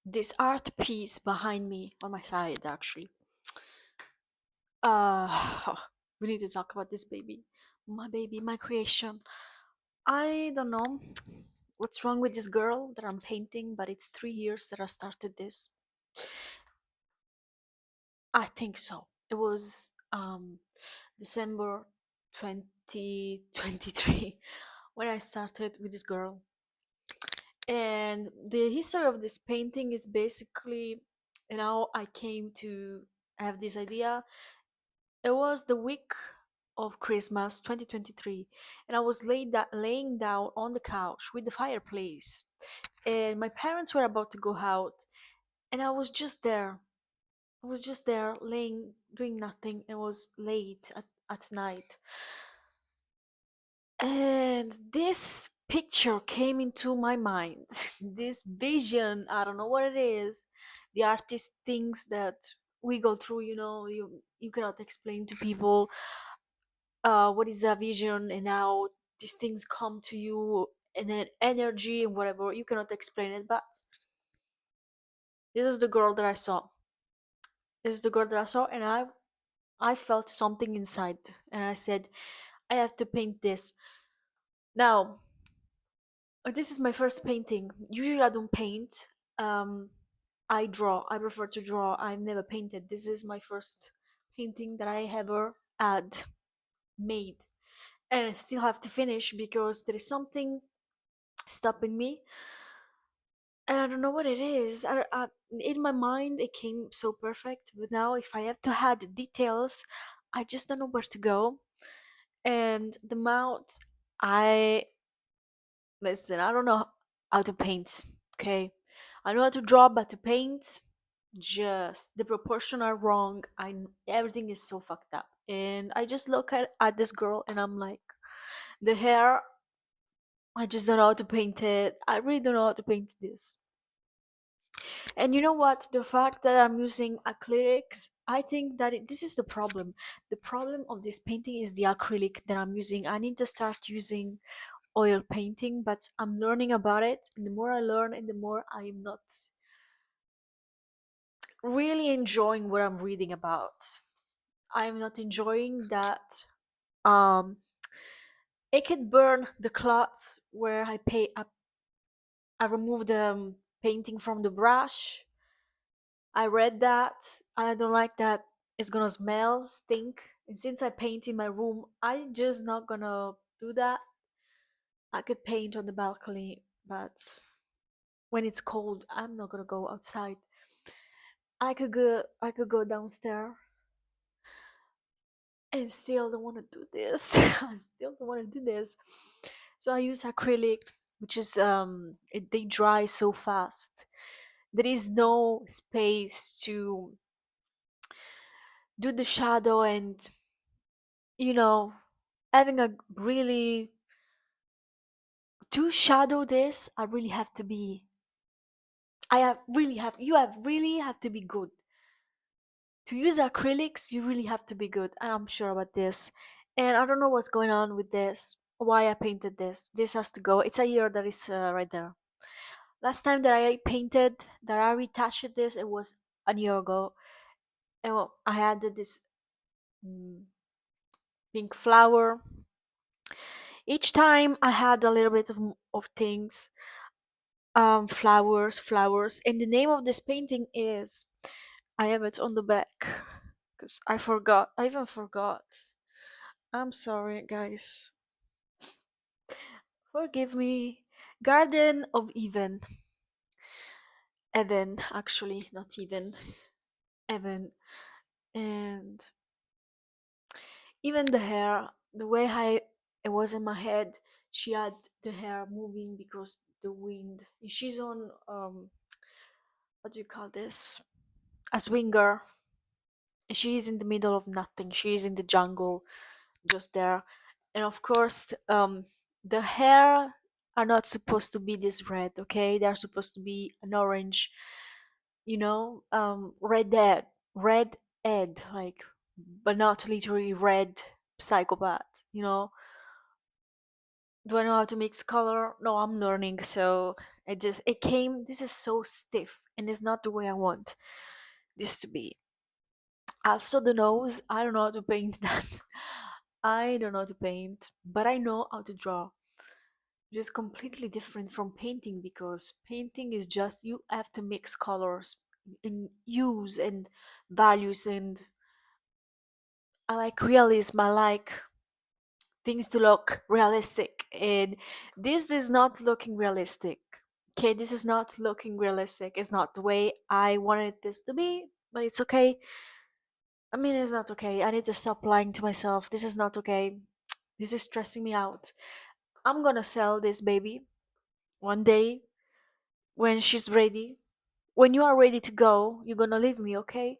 This art piece behind me on my side, actually. Uh, we need to talk about this baby, my creation. I don't know what's wrong with this girl that I'm painting, but it's 3 years that I started this. I think so. It was December 2023 when I started with this girl. And the history of this painting is basically, I came to have this idea. It was the week of Christmas 2023, and I was laying down on the couch with the fireplace, and my parents were about to go out, and I was just there. I was just there laying, doing nothing. It was late at night. And this picture came into my mind. This vision, I don't know what it is. The artist thinks that we go through, you cannot explain to people what is a vision and how these things come to you and then energy and whatever. You cannot explain it, but this is the girl that I saw. This is the girl that I saw, and I felt something inside, and I said, I have to paint this. Now, this is my first painting. Usually I don't paint. Um, I draw. I prefer to draw. I've never painted. This is my first painting that I ever had made. And I still have to finish because there is something stopping me. And I don't know what it is. In my mind, it came so perfect. But now, if I have to add details, I just don't know where to go. And the mouth, I listen, I don't know how to paint, okay? I know how to draw, but to paint, just the proportion are wrong. Everything is so fucked up. And I just look at this girl and I'm like, the hair, I just don't know how to paint it. I really don't know how to paint this. And you know what? The fact that I'm using acrylics, I think that this is the problem. The problem of this painting is the acrylic that I'm using. I need to start using oil painting, but I'm learning about it. And the more I learn, and the more I'm not really enjoying what I'm reading about. I'm not enjoying that. Um, it could burn the cloths where I remove the painting from the brush. I read that. I don't like that. It's gonna smell, stink. And since I paint in my room, I just not gonna do that. I could paint on the balcony, but when it's cold, I'm not gonna go outside. I could go downstairs and still don't want to do this. I still don't want to do this. So I use acrylics, which is they dry so fast. There is no space to do the shadow and you know having a really to shadow this. I really have to be. I have really have you have really have to be good to use acrylics. You really have to be good. I'm sure about this, and I don't know what's going on with this. Why I painted this? This has to go. It's a year that is right there. Last time that I painted, that I retouched this, it was a year ago. And well, I added this mm, pink flower. Each time I had a little bit of things, flowers. And the name of this painting is, I have it on the back because I forgot. I even forgot. I'm sorry, guys. Forgive me. Garden of Eden, actually, not even Evan. And even the hair, the way it was in my head, she had the hair moving because the wind. She's on what do you call this? A swinger. She's in the middle of nothing. She's in the jungle, just there. And of course, the hair are not supposed to be this red. Okay, they're supposed to be an orange. Red egg, like, but not literally red psychopath. Do I know how to mix color? No, I'm learning. So it came. This is so stiff, and it's not the way I want this to be. Also, the nose. I don't know how to paint that. I don't know how to paint, but I know how to draw. It is completely different from painting because painting is just you have to mix colors and use and values, and I like realism. I like things to look realistic, and this is not looking realistic. Okay, this is not looking realistic. It's not the way I wanted this to be, but it's okay. I mean, it's not okay. I need to stop lying to myself. This is not okay. This is stressing me out. I'm gonna sell this baby one day when she's ready. When you are ready to go, you're gonna leave me, okay?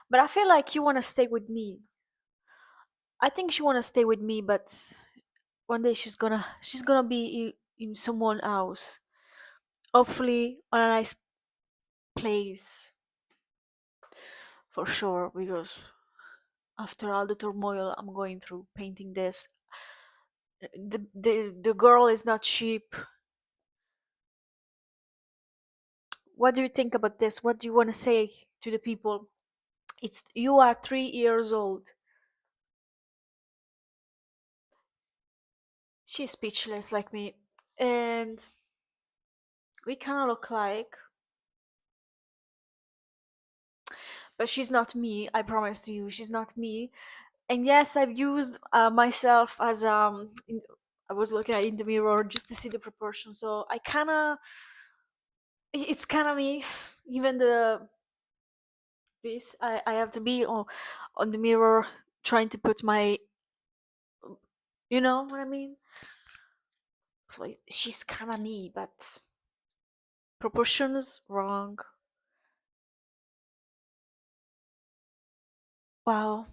But I feel like you wanna stay with me. I think she wanna stay with me, but one day she's gonna be in someone else. Hopefully on a nice place for sure, because after all the turmoil I'm going through painting this, the girl is not cheap. What do you think about this? What do you want to say to the people? It's you are 3 years old. She's speechless like me, and we kind of look like, but she's not me. I promise you, she's not me. And yes, I've used myself as I was looking at in the mirror just to see the proportion. So I kind of, it's kind of me. Even the this, I have to be on the mirror trying to put my, you know what I mean. So she's kind of me, but proportions wrong. Wow,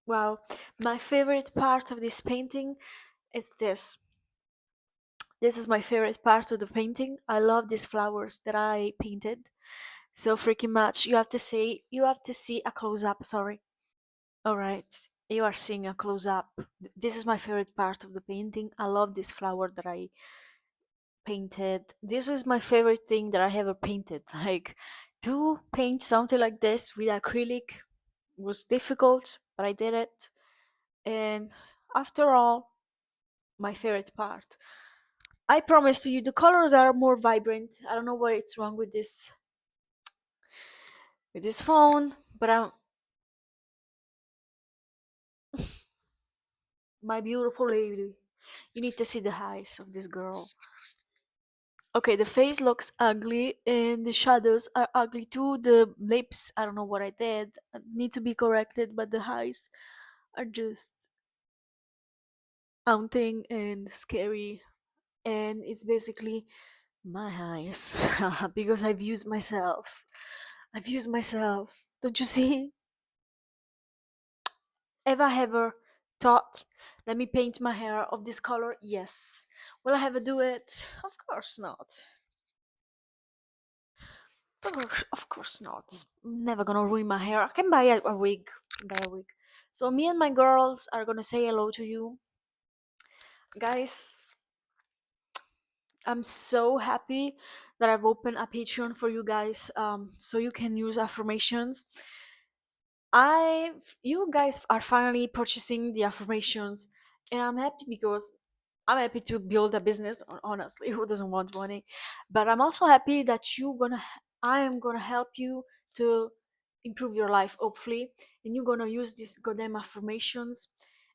wow. My favorite part of this painting is this. This is my favorite part of the painting. I love these flowers that I painted so freaking much. You have to see a close up, sorry. Alright. You are seeing a close up. This is my favorite part of the painting. I love this flower that I painted. This was my favorite thing that I ever painted. Like to paint something like this with acrylic was difficult, but I did it. And after all, my favorite part. I promise to you, the colors are more vibrant. I don't know what it's wrong with this phone, but my beautiful lady. You need to see the eyes of this girl. Okay, the face looks ugly and the shadows are ugly too. The lips, I don't know what I did, need to be corrected, but the eyes are just haunting and scary. And it's basically my eyes because I've used myself. I've used myself. Don't you see? Have I ever thought, let me paint my hair of this color? Yes. Will I ever do it? Of course not. Of course not. I'm never gonna ruin my hair. I can buy a wig. I can buy a wig. So me and my girls are gonna say hello to you. Guys, I'm so happy that I've opened a Patreon for you guys so you can use affirmations. You guys are finally purchasing the affirmations, and I'm happy because I'm happy to build a business. Honestly, who doesn't want money? But I'm also happy that I am gonna help you to improve your life, hopefully, and you're gonna use these goddamn affirmations.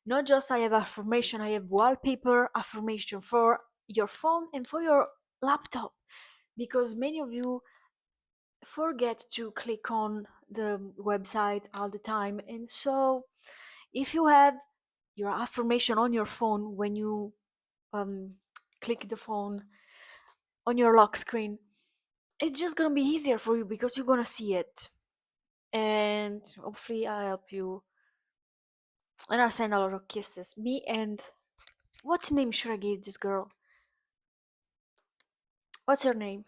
Not just I have affirmation, I have wallpaper affirmation for your phone and for your laptop, because many of you forget to click on the website all the time. And so if you have your affirmation on your phone when you um, click the phone on your lock screen, it's just gonna be easier for you because you're gonna see it. And hopefully I help you, and I send a lot of kisses. Me and what name should I give this girl? What's her name?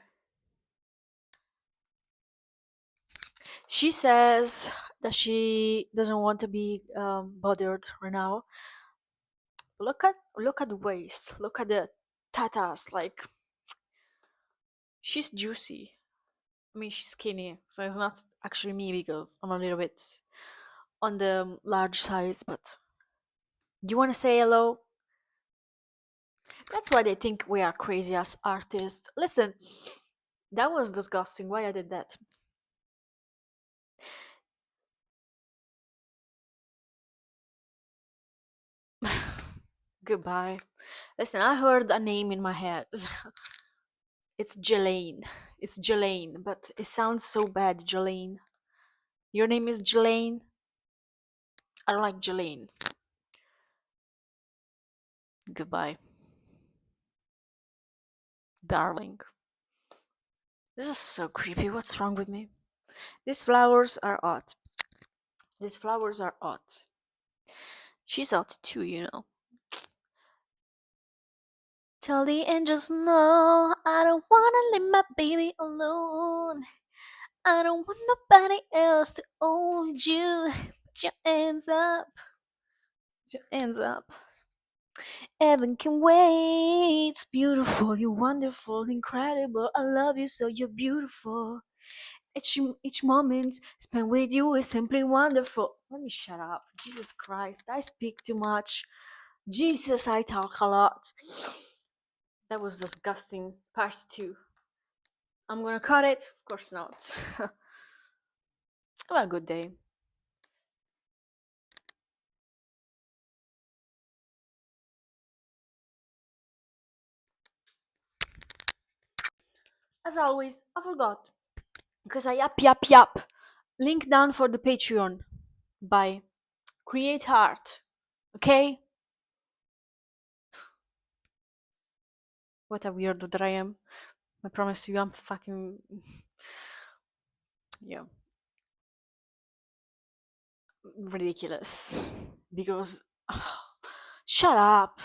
She says that she doesn't want to be bothered right now. Look at the waist. Look at the tatas. Like she's juicy. I mean, she's skinny, so it's not actually me because I'm a little bit on the large size. But do you want to say hello? That's why they think we are crazy as artists. Listen, that was disgusting. Why I did that? Goodbye. Listen, I heard a name in my head. It's Jelaine. It's Jelaine, but it sounds so bad, Jelaine. Your name is Jelaine? I don't like Jelaine. Goodbye, darling. This is so creepy. What's wrong with me? These flowers are odd. These flowers are odd. She's odd too, you know. Tell the angels no, I don't wanna leave my baby alone. I don't want nobody else to hold you. Put your hands up, put your hands up. Heaven can wait. Beautiful, you're wonderful, incredible. I love you so you're beautiful. Each moment spent with you is simply wonderful. Let me shut up. Jesus Christ, I speak too much. Jesus, I talk a lot. That was disgusting. Part 2. I'm gonna cut it? Of course not. Have a good day. As always, I forgot. Because I yap. Link down for the Patreon. By Create Heart. Okay? What a weirdo that I am. I promise you, I'm fucking. Yeah. Ridiculous. Because. Shut up.